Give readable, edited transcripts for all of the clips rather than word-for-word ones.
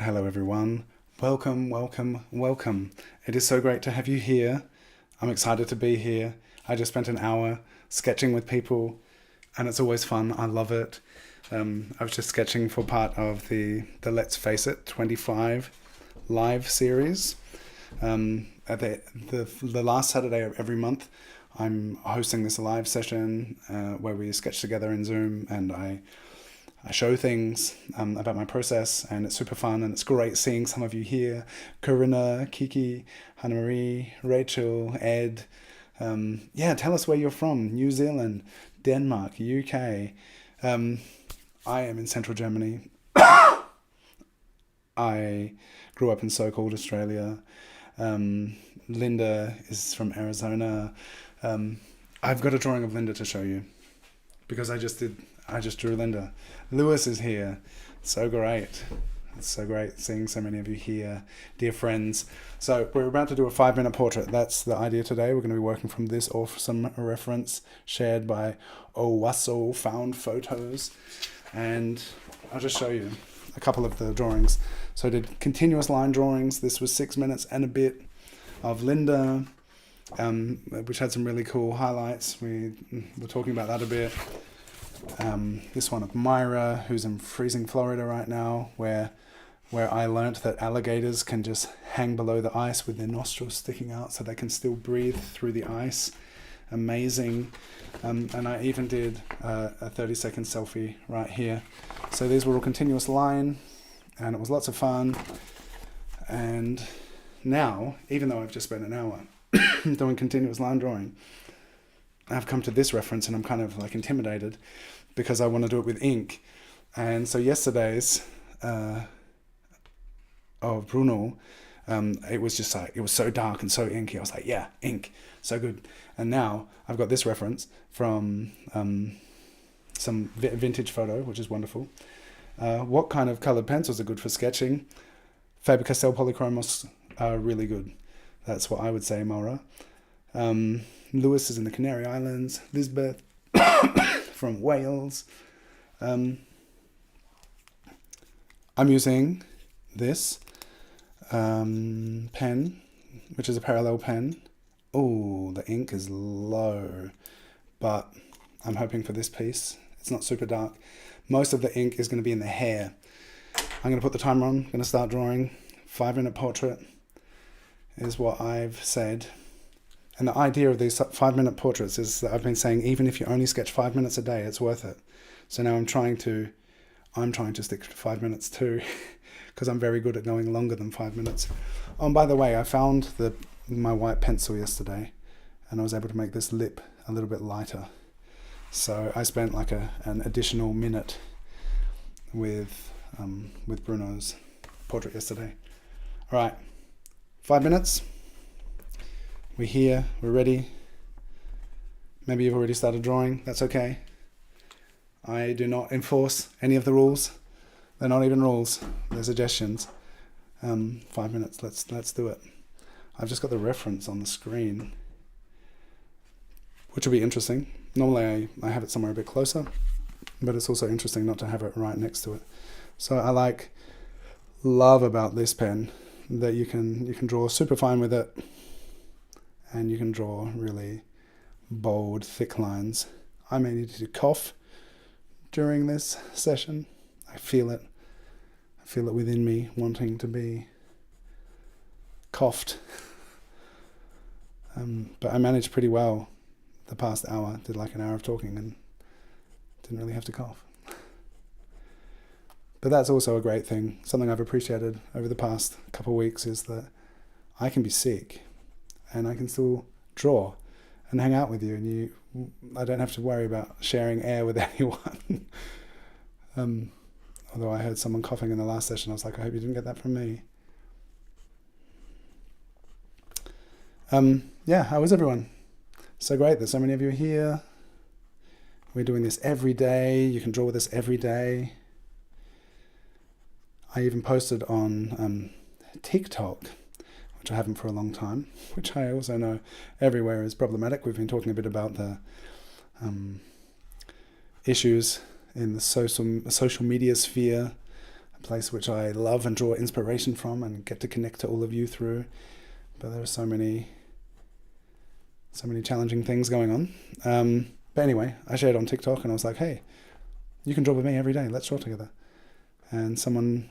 Hello everyone. Welcome, welcome, welcome. It is so great to have you here. I'm excited to be here. I just spent an hour sketching with people and it's always fun. I love it. I was just sketching for part of the Let's Face It 25 live series. At the last Saturday of every month, I'm hosting this live session where we sketch together in Zoom, and I show things about my process, and it's super fun, and it's great seeing some of you here. Corinna, Kiki, Hannah Marie, Rachel, Ed. Tell us where you're from. New Zealand, Denmark, UK. I am in central Germany. I grew up in so-called Australia. Linda is from Arizona. I've got a drawing of Linda to show you because I just drew Linda. Lewis is here. So great. It's so great seeing so many of you here, dear friends. So we're about to do a 5-minute portrait. That's the idea today. We're going to be working from this awesome reference shared by Owasso Found Photos. And I'll just show you a couple of the drawings. So I did continuous line drawings. This was 6 minutes and a bit of Linda, which had some really cool highlights. We were talking about that a bit. This one of Myra, who's in freezing Florida right now, where I learnt that alligators can just hang below the ice with their nostrils sticking out so they can still breathe through the ice. Amazing. And I even did a 30-second selfie right here. So these were all continuous line, and it was lots of fun. And now, even though I've just spent an hour doing continuous line drawing, I've come to this reference and I'm kind of like intimidated because I want to do it with ink. And so yesterday's of Bruno, it was just like, it was so dark and so inky. I was like, yeah, ink, so good. And now I've got this reference from some vintage photo, which is wonderful. What kind of colored pencils are good for sketching? Faber-Castell Polychromos are really good. That's what I would say, Maura. Lewis is in the Canary Islands. Lisbeth from Wales. I'm using this pen, which is a parallel pen. Oh, the ink is low, but I'm hoping for this piece. It's not super dark. Most of the ink is going to be in the hair. I'm going to put the timer on. I'm going to start drawing. 5-minute portrait is what I've said. And the idea of these 5-minute portraits is that I've been saying, even if you only sketch 5 minutes a day, it's worth it. So now I'm trying to stick to 5 minutes too, because I'm very good at going longer than 5 minutes. Oh, and by the way, I found my white pencil yesterday, and I was able to make this lip a little bit lighter. So I spent like an additional minute with Bruno's portrait yesterday. All right, 5 minutes. We're here, we're ready. Maybe you've already started drawing, that's okay. I do not enforce any of the rules. They're not even rules, they're suggestions. 5 minutes, let's do it. I've just got the reference on the screen, which will be interesting. Normally I have it somewhere a bit closer, but it's also interesting not to have it right next to it. So I love about this pen that you can draw super fine with it, and you can draw really bold, thick lines. I may need to cough during this session. I feel it. I feel it within me, wanting to be coughed. But I managed pretty well the past hour. Did like an hour of talking and didn't really have to cough. But that's also a great thing. Something I've appreciated over the past couple of weeks is that I can be sick and I can still draw and hang out with you, and I don't have to worry about sharing air with anyone. Although I heard someone coughing in the last session, I was like, I hope you didn't get that from me. How was everyone? So great, there's so many of you here. We're doing this every day. You can draw with us every day. I even posted on TikTok, which I haven't for a long time, which I also know everywhere is problematic. We've been talking a bit about the issues in the social media sphere place which I love and draw inspiration from and get to connect to all of you through. But there are so many challenging things going on. But anyway, I shared on TikTok and I was like, hey, you can draw with me every day. Let's draw together. And someone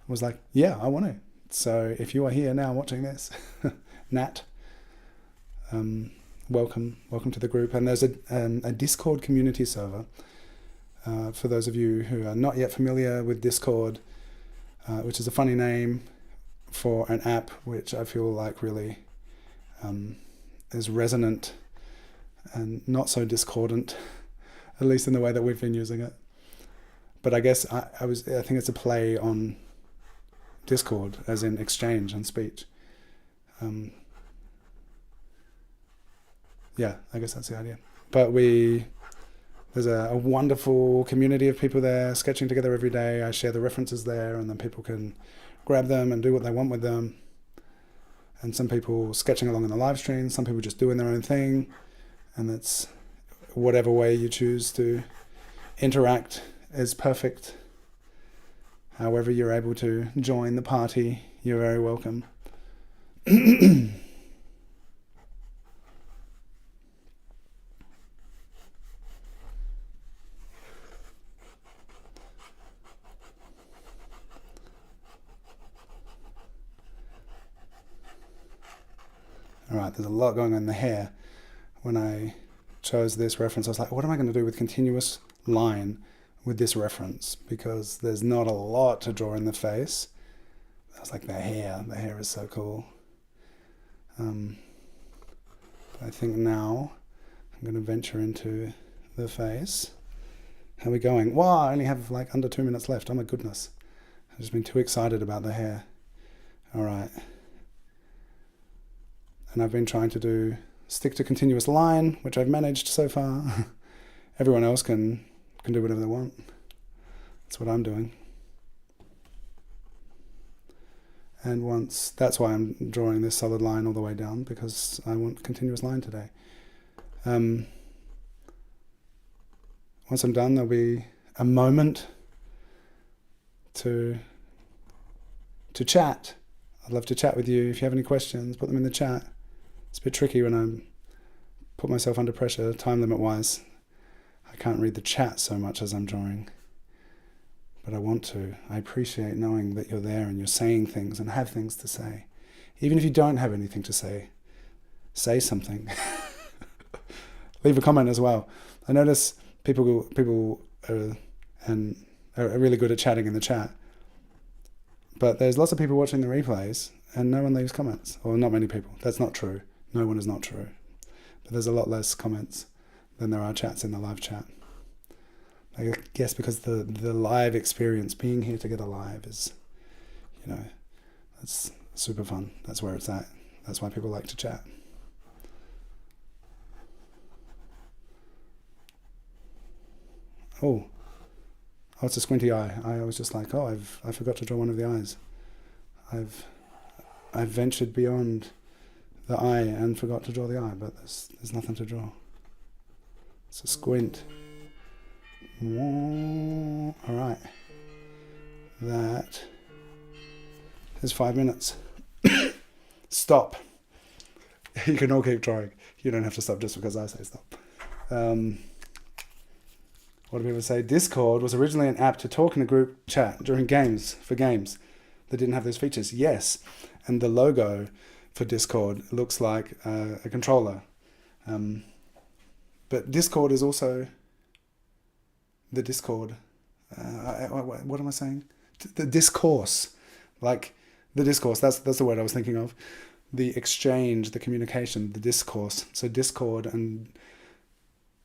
was like, yeah, I want to. So if you are here now watching this, Nat, welcome to the group. And there's a Discord community server. For those of you who are not yet familiar with Discord, which is a funny name for an app which I feel like really is resonant and not so discordant, at least in the way that we've been using it. But I guess I think it's a play on Discord, as in exchange and speech. Yeah, I guess that's the idea. But there's a wonderful community of people there sketching together every day. I share the references there, and then people can grab them and do what they want with them. And some people sketching along in the live stream, some people just doing their own thing. And that's whatever way you choose to interact is perfect. However you're able to join the party, you're very welcome. All right, there's a lot going on in the hair. When I chose this reference, I was like, what am I going to do with continuous line with this reference? Because there's not a lot to draw in the face. I was like, the hair is so cool. But I think now I'm going to venture into the face. How are we going? Wow, I only have like under 2 minutes left. Oh my goodness. I've just been too excited about the hair. All right. And I've been trying to stick to continuous line, which I've managed so far. Everyone else can do whatever they want. That's what I'm doing. And that's why I'm drawing this solid line all the way down, because I want continuous line today. Once I'm done, there'll be a moment to chat. I'd love to chat with you. If you have any questions, put them in the chat. It's a bit tricky when I put myself under pressure, time limit wise. I can't read the chat so much as I'm drawing. But I want to. I appreciate knowing that you're there and you're saying things and have things to say. Even if you don't have anything to say something. Leave a comment as well. I notice people are really good at chatting in the chat. But there's lots of people watching the replays and no one leaves comments. Or not many people. That's not true. No one is not true. But there's a lot less comments than there are chats in the live chat. I guess because the live experience, being here together live is, that's super fun. That's where it's at. That's why people like to chat. Oh, it's a squinty eye. I was just like, I forgot to draw one of the eyes. I've ventured beyond the eye and forgot to draw the eye, but there's nothing to draw. It's a squint. All right. That is 5 minutes. Stop. You can all keep drawing. You don't have to stop just because I say stop. What do people say? Discord was originally an app to talk in a group chat during games, for games that didn't have those features. Yes. And the logo for Discord looks like a controller. But Discord is also the Discord. What am I saying? The discourse. Like the discourse. That's the word I was thinking of. The exchange, the communication, the discourse. So Discord and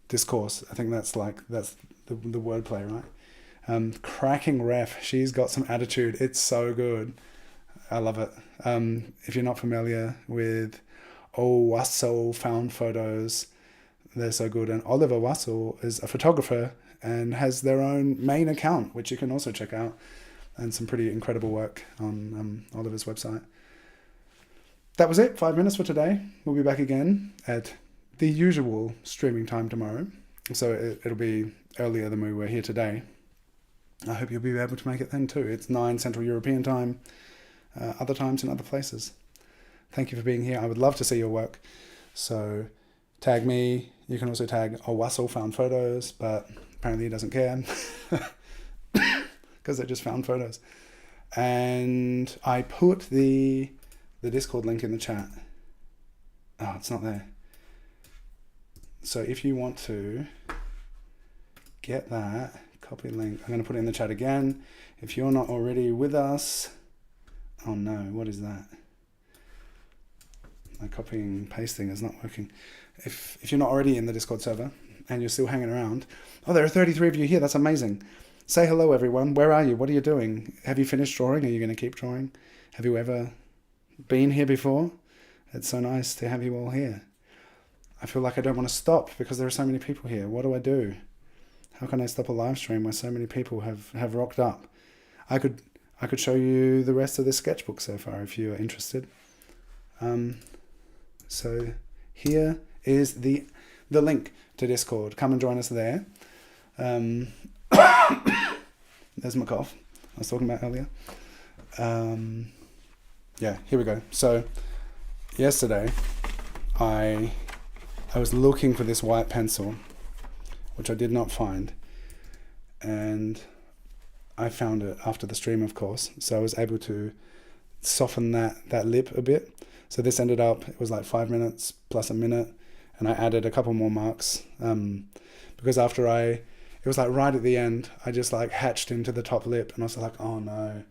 discourse. I think that's the wordplay, right? Cracking ref. She's got some attitude. It's so good. I love it. If you're not familiar with Wassel found photos, they're so good. And Oliver Wassel is a photographer and has their own main account, which you can also check out, and some pretty incredible work on Oliver's website. That was it. 5 minutes for today. We'll be back again at the usual streaming time tomorrow. So it'll be earlier than we were here today. I hope you'll be able to make it then too. It's 9 Central European time, other times in other places. Thank you for being here. I would love to see your work. So tag me. You can also tag Owasso Found Photos, but apparently he doesn't care because they're just found photos. And I put the Discord link in the chat. Oh, it's not there. So if you want to get that, copy link. I'm going to put it in the chat again. If you're not already with us, oh no, what is that? My copying and pasting is not working. If you're not already in the Discord server and you're still hanging around, oh, there are 33 of you here. That's amazing. Say hello, everyone. Where are you? What are you doing? Have you finished drawing? Are you going to keep drawing? Have you ever been here before? It's so nice to have you all here. I feel like I don't want to stop because there are so many people here. What do I do? How can I stop a live stream where so many people have rocked up? I could show you the rest of this sketchbook so far if you are interested. So here is the link to Discord. Come and join us there. There's my cough I was talking about earlier. Yeah, here we go. So yesterday I was looking for this white pencil, which I did not find, and I found it after the stream, of course, so I was able to soften that lip a bit. So this ended up, it was like 5 minutes plus a minute, and I added a couple more marks because it was like right at the end, I just like hatched into the top lip, and I was like, oh no,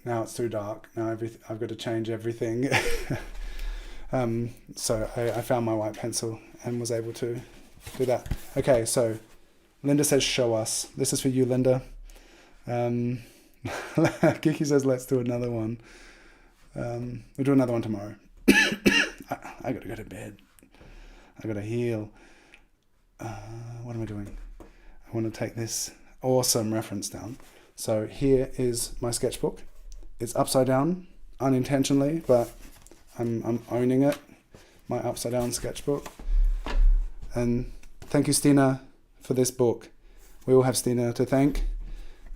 now it's too dark, now I've got to change everything. So I found my white pencil and was able to do that. Okay, so Linda says show us. This is for you, Linda. Kiki says let's do another one. We'll do another one tomorrow. I gotta go to bed. I gotta heal. What am I doing? I want to take this awesome reference down. So here is my sketchbook. It's upside down unintentionally, but I'm owning it. My upside down sketchbook. And thank you, Stina, for this book. We all have Stina to thank.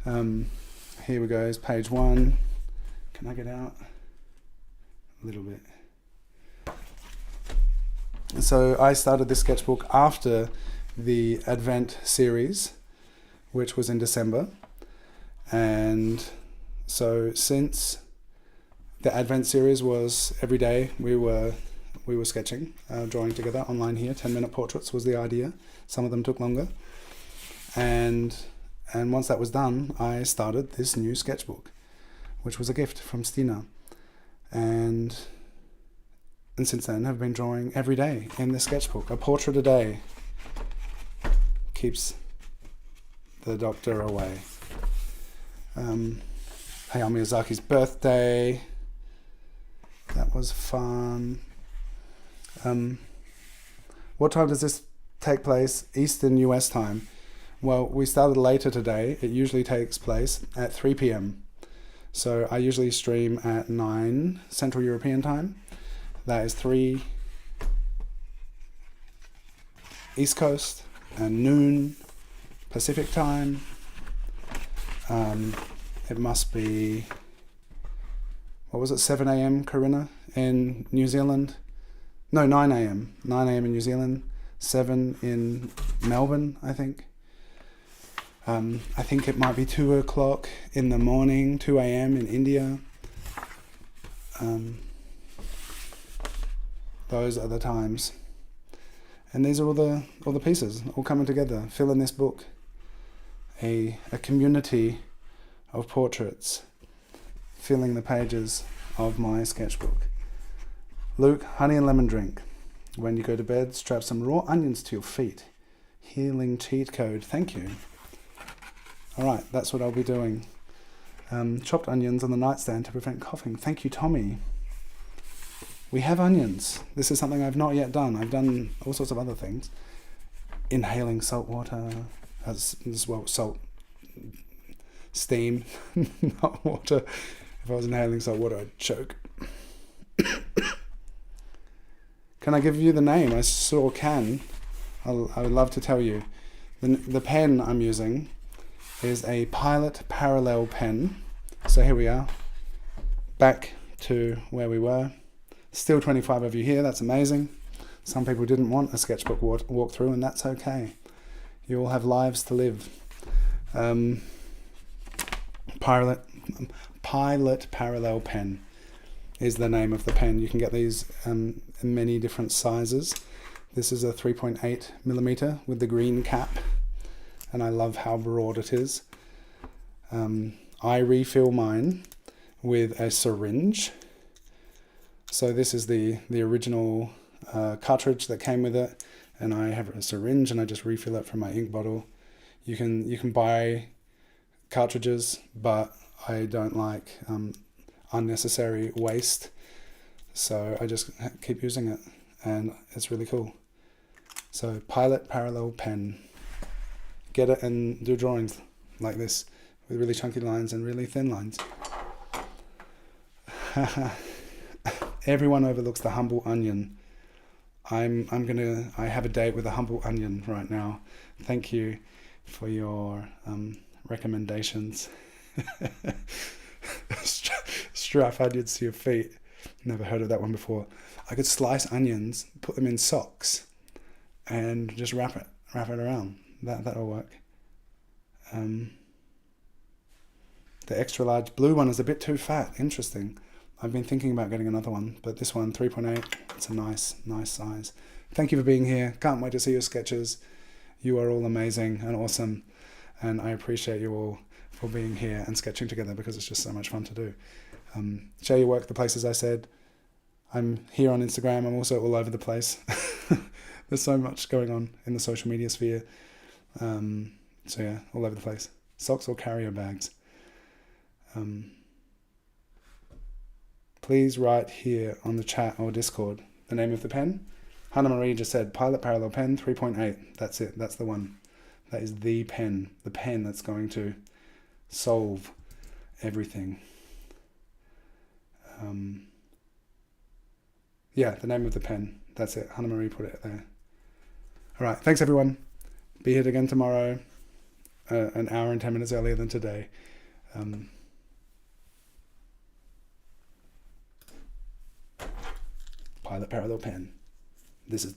Here we go, it's page 1. Can I get out? A little bit. So I started this sketchbook after the Advent series, which was in December. And so since the Advent series was every day, we were sketching, drawing together online here. 10-minute portraits was the idea. Some of them took longer. And once that was done, I started this new sketchbook, which was a gift from Stina. And since then, I've been drawing every day in this sketchbook. A portrait a day keeps the doctor away. Hayao Miyazaki's birthday. That was fun. What time does this take place? Eastern US time. Well, we started later today. It usually takes place at 3 p.m. So I usually stream at 9 Central European time. That is 3 East Coast and noon Pacific time. It must be, what was it, 7 a.m. Corinna in New Zealand? No, 9 a.m. 9 a.m. in New Zealand, 7 in Melbourne, I think. I think it might be 2 o'clock in the morning, 2 a.m. in India. Those are the times. And these are all the pieces, all coming together, filling this book. A community of portraits, filling the pages of my sketchbook. Luke, honey and lemon drink. When you go to bed, strap some raw onions to your feet. Healing cheat code. Thank you. All right, that's what I'll be doing. Chopped onions on the nightstand to prevent coughing. Thank you, Tommy. We have onions. This is something I've not yet done. I've done all sorts of other things. Inhaling salt water. Salt. Steam, not water. If I was inhaling salt water, I'd choke. Can I give you the name? I sure can. I would love to tell you. The pen I'm using is a Pilot Parallel pen. So here we are, back to where we were. Still 25 of you here, that's amazing. Some people didn't want a sketchbook walkthrough, and that's okay. You all have lives to live. Pilot Parallel pen is the name of the pen. You can get these in many different sizes. This is a 3.8 millimeter with the green cap, and I love how broad it is. I refill mine with a syringe. So this is the original cartridge that came with it, and I have a syringe and I just refill it from my ink bottle. You can buy cartridges, but I don't like unnecessary waste, so I just keep using it, and it's really cool. So Pilot Parallel pen. Get it and do drawings like this with really chunky lines and really thin lines. Everyone overlooks the humble onion. I have a date with a humble onion right now. Thank you for your recommendations. Strap onions to your feet. Never heard of that one before. I could slice onions, put them in socks, and just wrap it around. That'll work. The extra large blue one is a bit too fat. Interesting. I've been thinking about getting another one, but this one, 3.8, it's a nice size. Thank you for being here. Can't wait to see your sketches. You are all amazing and awesome, and I appreciate you all for being here and sketching together, because it's just so much fun to do. Share your work the places I said. I'm here on Instagram. I'm also all over the place. There's so much going on in the social media sphere. So yeah, all over the place. Socks or carrier bags. Please write here on the chat or Discord the name of the pen. Hannah Marie just said Pilot Parallel pen 3.8. That's it. That's the one. That is the pen that's going to solve everything. Yeah, the name of the pen. That's it. Hannah Marie put it there. All right. Thanks, everyone. Be here again tomorrow, an hour and 10 minutes earlier than today. Pilot Parallel pen. This is